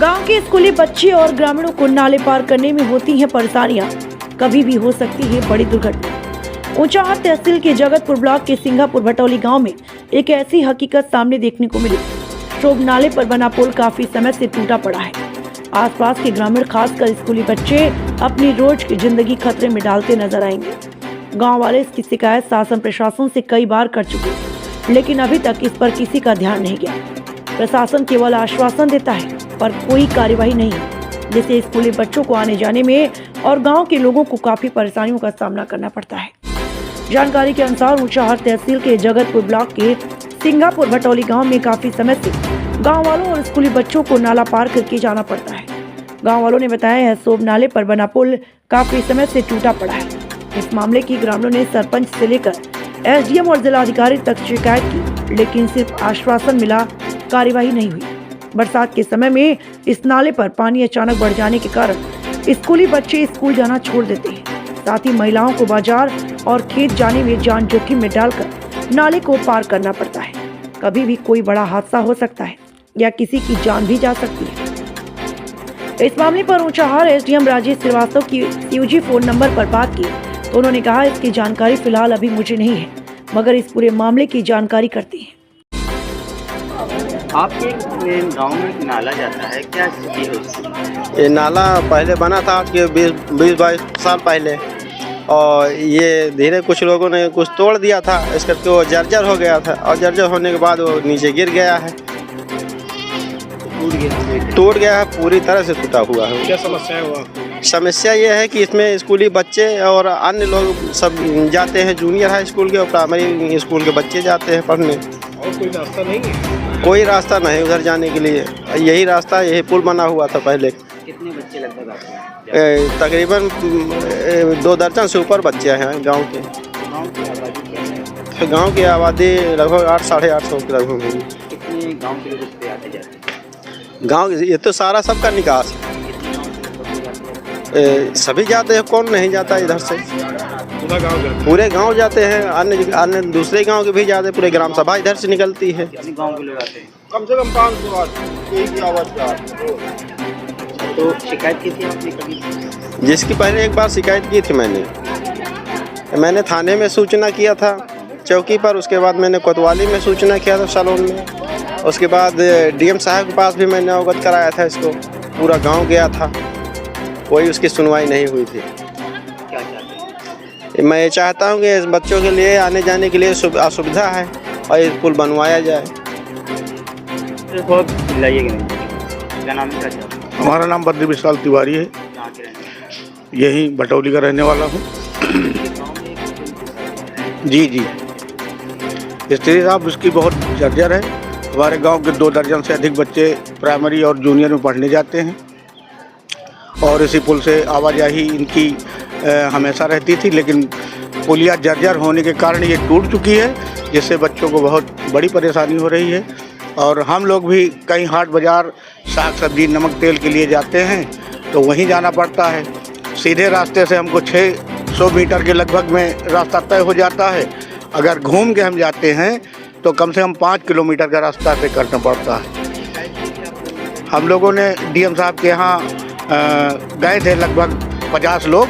गांव के स्कूली बच्चे और ग्रामीणों को नाले पार करने में होती हैं परेशानियां। कभी भी हो सकती है बड़ी दुर्घटना। ऊंचाहार तहसील के जगतपुर ब्लॉक के सिंगापुर भटौली गांव में एक ऐसी हकीकत सामने देखने को मिली। शोभ नाले पर बना पुल काफी समय से टूटा पड़ा है। आसपास के ग्रामीण, खासकर स्कूली बच्चे, अपनी रोज की जिंदगी खतरे में डालते नजर आएंगे। गांव वाले इसकी शिकायत शासन प्रशासन से कई बार कर चुके, लेकिन अभी तक इस पर किसी का ध्यान नहीं गया। प्रशासन केवल आश्वासन देता है, पर कोई कार्यवाही नहीं है, जिससे स्कूली बच्चों को आने जाने में और गांव के लोगों को काफी परेशानियों का सामना करना पड़ता है। जानकारी के अनुसार ऊंचाहार तहसील के जगतपुर ब्लॉक के सिंगापुर भटौली गांव में काफी समय से गांव वालों और स्कूली बच्चों को नाला पार करके जाना पड़ता है। गांव वालों ने बताया है, शोभ नाले पर बना पुल काफी समय से टूटा पड़ा है। इस मामले की ग्रामीणों ने सरपंच से लेकर एसडीएम और जिलाधिकारी तक शिकायत की, लेकिन सिर्फ आश्वासन मिला, कार्यवाही नहीं हुई। बरसात के समय में इस नाले पर पानी अचानक बढ़ जाने के कारण स्कूली बच्चे स्कूल जाना छोड़ देते हैं। साथ ही महिलाओं को बाजार और खेत जाने में जान जोखिम में डालकर नाले को पार करना पड़ता है। कभी भी कोई बड़ा हादसा हो सकता है या किसी की जान भी जा सकती है। इस मामले पर ऊंचाहार एसडीएम राजेश श्रीवास्तव की यूजी फोन नंबर पर बात की तो उन्होंने कहा, इसकी जानकारी फिलहाल अभी मुझे नहीं है, मगर इस पूरे मामले की जानकारी करते हैं। आपके गांव में एक नाला जाता है, क्या स्थिति है उसकी? ये नाला पहले बना था आज के 20-22 साल पहले, और ये धीरे कुछ लोगों ने कुछ तोड़ दिया था, इस करके वो जर्जर हो गया था, और जर्जर होने के बाद वो नीचे गिर गया है, टूट गया है, पूरी तरह से टूटा हुआ है। क्या समस्या हुआ? समस्या ये है कि इसमें स्कूली बच्चे और अन्य लोग सब जाते हैं, जूनियर हाई स्कूल के और प्राइमरी स्कूल के बच्चे जाते हैं पढ़ने। और कोई रास्ता नहीं है? कोई रास्ता नहीं उधर जाने के लिए, यही रास्ता, यही पुल बना हुआ था पहले। कितने बच्चे लगभग आते हैं? तकरीबन 2 दर्जन से ऊपर बच्चे हैं गांव के। गांव की आबादी क्या है? गांव की आबादी लगभग 800-850 के लगभग होगी। कितने गांव के लोग इस पे आते जाते हैं? गांव ये तो सारा सबका निकास है। कितने गांव से लोग जाते हैं? सभी जाते हैं, कौन नहीं जाता इधर से? पूरा गाँव जाता है? पूरे गांव जाते हैं, अन्य दूसरे गांव के भी जाते हैं, पूरे ग्राम सभा इधर से निकलती है। कितने गांव के लोग आते हैं? कम से कम 500 एक आवाज। तो शिकायत की थी आपने कभी? जिसकी पहले एक बार शिकायत की थी मैंने थाने में सूचना किया था चौकी पर, उसके बाद मैंने कोतवाली में सूचना किया था सैलून में, उसके बाद डीएम साहब के पास भी मैंने अवगत कराया था इसको, पूरा गांव गया था, कोई उसकी सुनवाई नहीं हुई थी। क्या चाहते हैं? मैं ये चाहता हूँ कि इस बच्चों के लिए आने जाने के लिए असुविधा है और ये पुल बनवाया जाए। बहुत मिलाइएगा नहीं। क्या नाम है? हमारा नाम बद्री विशाल तिवारी है, कहाँ के रहने वाले? यही भटौली का रहने वाला हूँ। गाँव में एक जी स्थिति साहब इसकी बहुत जर्जर है। हमारे गांव के 2 दर्जन से अधिक बच्चे प्राइमरी और जूनियर में पढ़ने जाते हैं, और इसी पुल से आवाजाही इनकी हमेशा रहती थी, लेकिन पुलिया जर्जर होने के कारण ये टूट चुकी है, जिससे बच्चों को बहुत बड़ी परेशानी हो रही है। और हम लोग भी कहीं हाट बाज़ार साग सब्जी नमक तेल के लिए जाते हैं तो वहीं जाना पड़ता है। सीधे रास्ते से हमको 600 मीटर के लगभग में रास्ता तय हो जाता है। अगर घूम के हम जाते हैं तो कम से कम 5 किलोमीटर का रास्ता तय करना पड़ता है। हम लोगों ने डीएम साहब के यहाँ गए थे लगभग 50 लोग,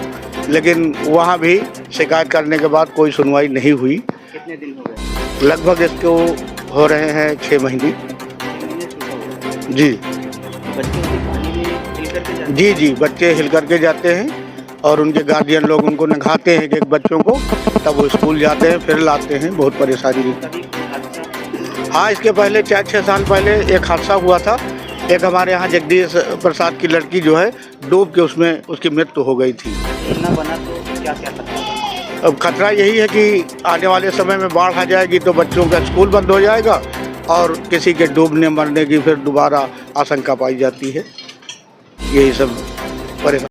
लेकिन वहाँ भी शिकायत करने के बाद कोई सुनवाई नहीं हुई। कितने दिन हो गए? लगभग इसको हो रहे हैं 6 महीने। जी बच्चे उसी पानी में हिल करके जाते हैं? जी बच्चे हिल करके जाते हैं, और उनके गार्जियन लोग उनको नहाते हैं एक बच्चों को, तब वो स्कूल जाते हैं, फिर लाते हैं। बहुत परेशानी है। कभी कोई हादसा? हाँ, इसके पहले 4-6 साल पहले एक हादसा हुआ था। एक हमारे यहाँ जगदीश प्रसाद की लड़की जो है डूब के उसमें उसकी मृत्यु हो गई थी। ना बना तो क्या खतरा? अब खतरा यही है कि आने वाले समय में बाढ़ आ जाएगी तो बच्चों का स्कूल बंद हो जाएगा, और किसी के डूबने मरने की फिर दोबारा आशंका पाई जाती है। यही सब परेशानी।